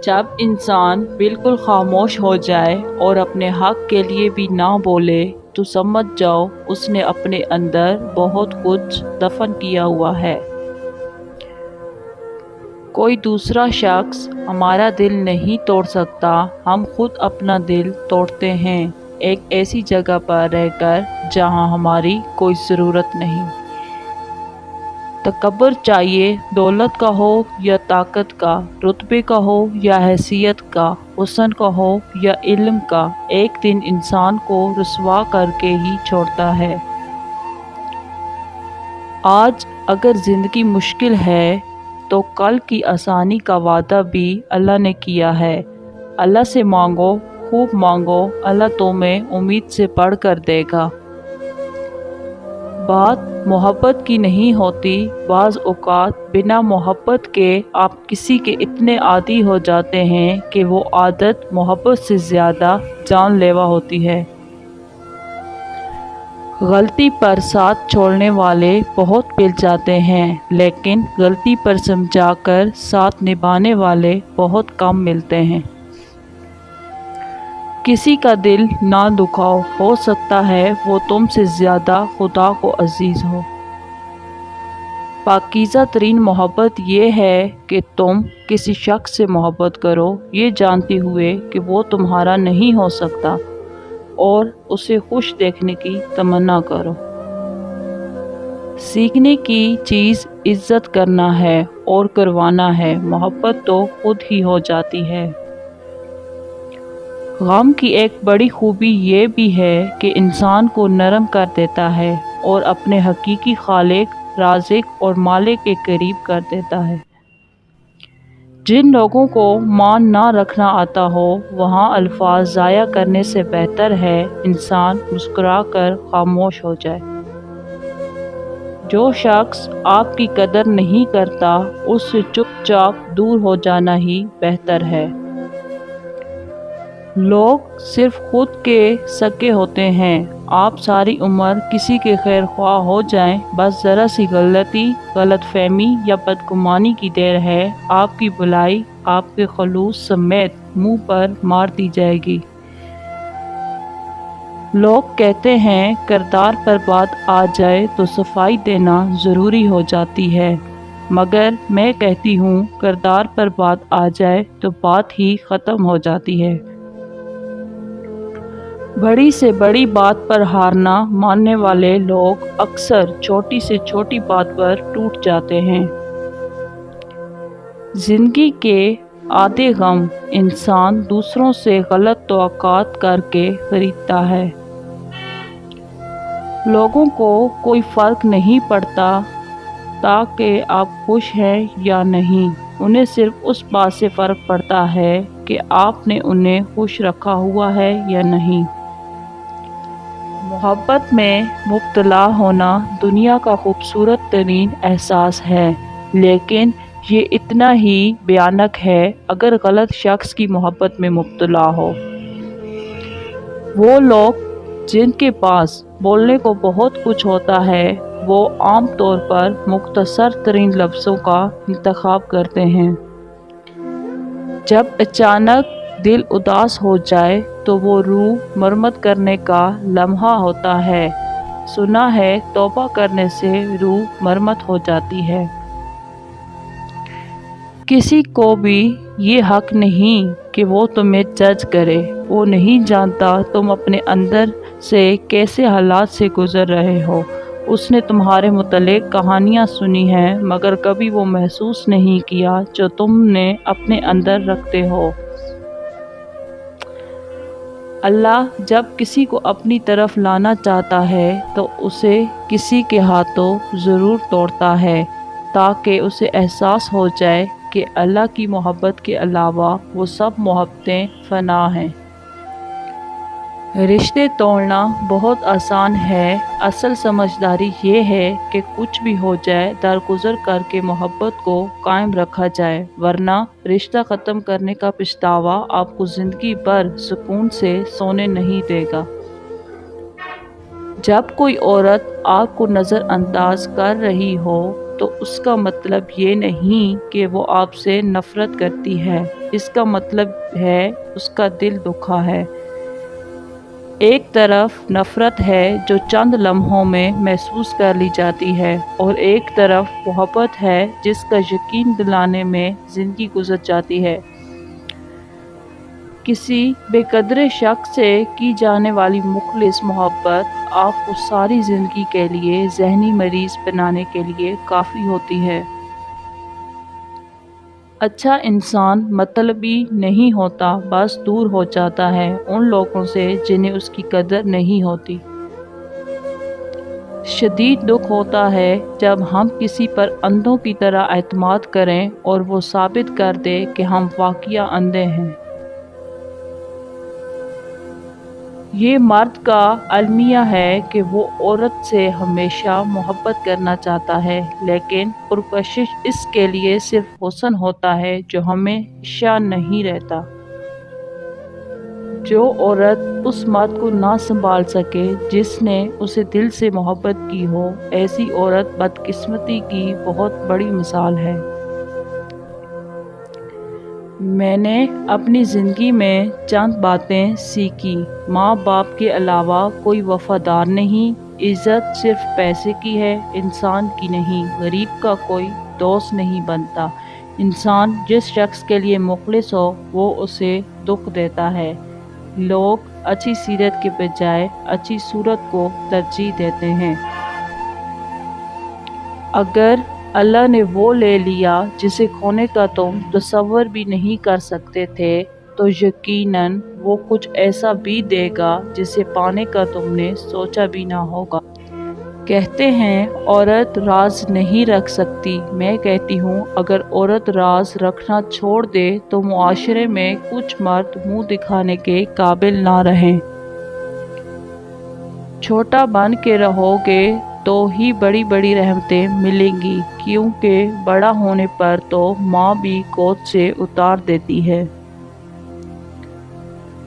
جب انسان بالکل خاموش ہو جائے اور اپنے حق کے لیے بھی نہ بولے تو سمجھ جاؤ اس نے اپنے اندر بہت کچھ دفن کیا ہوا ہے۔ کوئی دوسرا شخص ہمارا دل نہیں توڑ سکتا، ہم خود اپنا دل توڑتے ہیں، ایک ایسی جگہ پر رہ کر جہاں ہماری کوئی ضرورت نہیں۔ تکبر چاہیے دولت کا ہو یا طاقت کا، رتبے کا ہو یا حیثیت کا، حسن کا ہو یا علم کا، ایک دن انسان کو رسوا کر کے ہی چھوڑتا ہے۔ آج اگر زندگی مشکل ہے تو کل کی آسانی کا وعدہ بھی اللہ نے کیا ہے۔ اللہ سے مانگو، خوب مانگو، اللہ تمہیں امید سے بڑھ کر دے گا۔ بات محبت کی نہیں ہوتی، بعض اوقات بنا محبت کے آپ کسی کے اتنے عادی ہو جاتے ہیں کہ وہ عادت محبت سے زیادہ جان لیوا ہوتی ہے۔ غلطی پر ساتھ چھوڑنے والے بہت مل جاتے ہیں، لیکن غلطی پر سمجھا کر ساتھ نبھانے والے بہت کم ملتے ہیں۔ کسی کا دل نہ دکھاؤ، ہو سکتا ہے وہ تم سے زیادہ خدا کو عزیز ہو۔ پاکیزہ ترین محبت یہ ہے کہ تم کسی شخص سے محبت کرو یہ جانتے ہوئے کہ وہ تمہارا نہیں ہو سکتا، اور اسے خوش دیکھنے کی تمنا کرو۔ سیکھنے کی چیز عزت کرنا ہے اور کروانا ہے، محبت تو خود ہی ہو جاتی ہے۔ غم کی ایک بڑی خوبی یہ بھی ہے کہ انسان کو نرم کر دیتا ہے اور اپنے حقیقی خالق، رازق اور مالک کے قریب کر دیتا ہے۔ جن لوگوں کو مان نہ رکھنا آتا ہو وہاں الفاظ ضائع کرنے سے بہتر ہے انسان مسکرا کر خاموش ہو جائے۔ جو شخص آپ کی قدر نہیں کرتا اس سے چپ چاپ دور ہو جانا ہی بہتر ہے۔ لوگ صرف خود کے سکے ہوتے ہیں، آپ ساری عمر کسی کے خیر خواہ ہو جائیں، بس ذرا سی غلطی، غلط فہمی یا بدگمانی کی دیر ہے، آپ کی بلائی آپ کے خلوص سمیت منہ پر مار دی جائے گی۔ لوگ کہتے ہیں کردار پر بات آ جائے تو صفائی دینا ضروری ہو جاتی ہے، مگر میں کہتی ہوں کردار پر بات آ جائے تو بات ہی ختم ہو جاتی ہے۔ بڑی سے بڑی بات پر ہارنا ماننے والے لوگ اکثر چھوٹی سے چھوٹی بات پر ٹوٹ جاتے ہیں۔ زندگی کے آدھے غم انسان دوسروں سے غلط توقعات کر کے خریدتا ہے۔ لوگوں کو کوئی فرق نہیں پڑتا تاکہ آپ خوش ہیں یا نہیں، انہیں صرف اس بات سے فرق پڑتا ہے کہ آپ نے انہیں خوش رکھا ہوا ہے یا نہیں۔ محبت میں مبتلا ہونا دنیا کا خوبصورت ترین احساس ہے، لیکن یہ اتنا ہی بھیانک ہے اگر غلط شخص کی محبت میں مبتلا ہو۔ وہ لوگ جن کے پاس بولنے کو بہت کچھ ہوتا ہے وہ عام طور پر مختصر ترین لفظوں کا انتخاب کرتے ہیں۔ جب اچانک دل اداس ہو جائے تو وہ روح مرمت کرنے کا لمحہ ہوتا ہے۔ سنا ہے توبہ کرنے سے روح مرمت ہو جاتی ہے۔ کسی کو بھی یہ حق نہیں کہ وہ تمہیں جج کرے، وہ نہیں جانتا تم اپنے اندر سے کیسے حالات سے گزر رہے ہو۔ اس نے تمہارے متعلق کہانیاں سنی ہیں مگر کبھی وہ محسوس نہیں کیا جو تم نے اپنے اندر رکھتے ہو۔ اللہ جب کسی کو اپنی طرف لانا چاہتا ہے تو اسے کسی کے ہاتھوں ضرور توڑتا ہے تاکہ اسے احساس ہو جائے کہ اللہ کی محبت کے علاوہ وہ سب محبتیں فنا ہیں۔ رشتے توڑنا بہت آسان ہے، اصل سمجھداری یہ ہے کہ کچھ بھی ہو جائے درگزر کر کے محبت کو قائم رکھا جائے، ورنہ رشتہ ختم کرنے کا پچھتاوا آپ کو زندگی بھر سکون سے سونے نہیں دے گا۔ جب کوئی عورت آپ کو نظر انداز کر رہی ہو تو اس کا مطلب یہ نہیں کہ وہ آپ سے نفرت کرتی ہے، اس کا مطلب ہے اس کا دل دکھا ہے۔ ایک طرف نفرت ہے جو چند لمحوں میں محسوس کر لی جاتی ہے، اور ایک طرف محبت ہے جس کا یقین دلانے میں زندگی گزر جاتی ہے۔ کسی بے قدر شخص سے کی جانے والی مخلص محبت آپ کو ساری زندگی کے لیے ذہنی مریض بنانے کے لیے کافی ہوتی ہے۔ اچھا انسان مطلبی نہیں ہوتا، بس دور ہو جاتا ہے ان لوگوں سے جنہیں اس کی قدر نہیں ہوتی۔ شدید دکھ ہوتا ہے جب ہم کسی پر اندھوں کی طرح اعتماد کریں اور وہ ثابت کر دے کہ ہم واقعی اندھے ہیں۔ یہ مرد کا المیہ ہے کہ وہ عورت سے ہمیشہ محبت کرنا چاہتا ہے، لیکن پرکشش اس کے لیے صرف حسن ہوتا ہے جو ہمیشہ نہیں رہتا۔ جو عورت اس مرد کو نہ سنبھال سکے جس نے اسے دل سے محبت کی ہو، ایسی عورت بدقسمتی کی بہت بڑی مثال ہے۔ میں نے اپنی زندگی میں چند باتیں سیکھی۔ ماں باپ کے علاوہ کوئی وفادار نہیں، عزت صرف پیسے کی ہے، انسان کی نہیں۔ غریب کا کوئی دوست نہیں بنتا۔ انسان جس شخص کے لیے مخلص ہو وہ اسے دکھ دیتا ہے۔ لوگ اچھی سیرت کے بجائے اچھی صورت کو ترجیح دیتے ہیں۔ اگر اللہ نے وہ لے لیا جسے کھونے کا تم تصور بھی نہیں کر سکتے تھے، تو یقیناً وہ کچھ ایسا بھی دے گا جسے پانے کا تم نے سوچا بھی نہ ہوگا۔ کہتے ہیں عورت راز نہیں رکھ سکتی، میں کہتی ہوں اگر عورت راز رکھنا چھوڑ دے تو معاشرے میں کچھ مرد منہ دکھانے کے قابل نہ رہیں۔ چھوٹا بن کے رہو گے تو ہی بڑی بڑی رحمتیں ملیں گی، کیونکہ بڑا ہونے پر تو ماں بھی گود سے اتار دیتی ہے۔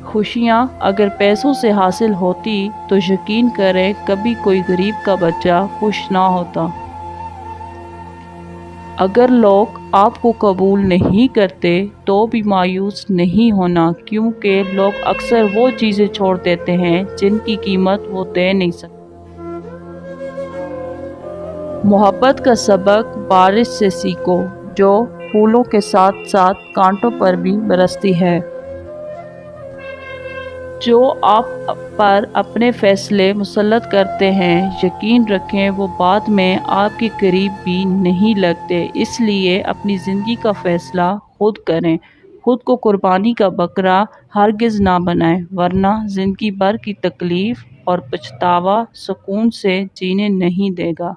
خوشیاں اگر پیسوں سے حاصل ہوتی تو یقین کریں کبھی کوئی غریب کا بچہ خوش نہ ہوتا۔ اگر لوگ آپ کو قبول نہیں کرتے تو بھی مایوس نہیں ہونا، کیونکہ لوگ اکثر وہ چیزیں چھوڑ دیتے ہیں جن کی قیمت وہ دے نہیں سکتے۔ محبت کا سبق بارش سے سیکھو، جو پھولوں کے ساتھ ساتھ کانٹوں پر بھی برستی ہے۔ جو آپ پر اپنے فیصلے مسلط کرتے ہیں، یقین رکھیں وہ بعد میں آپ کے قریب بھی نہیں لگتے۔ اس لیے اپنی زندگی کا فیصلہ خود کریں۔ خود کو قربانی کا بکرا ہرگز نہ بنائیں، ورنہ زندگی بھر کی تکلیف اور پچھتاوا سکون سے جینے نہیں دے گا۔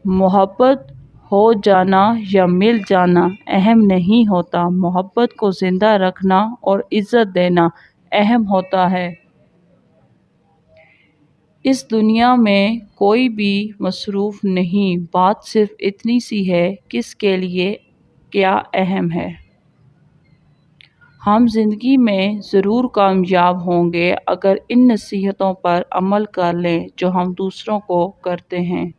محبت ہو جانا یا مل جانا اہم نہیں ہوتا، محبت کو زندہ رکھنا اور عزت دینا اہم ہوتا ہے۔ اس دنیا میں کوئی بھی مصروف نہیں، بات صرف اتنی سی ہے کس کے لیے کیا اہم ہے۔ ہم زندگی میں ضرور کامیاب ہوں گے اگر ان نصیحتوں پر عمل کر لیں جو ہم دوسروں کو کرتے ہیں۔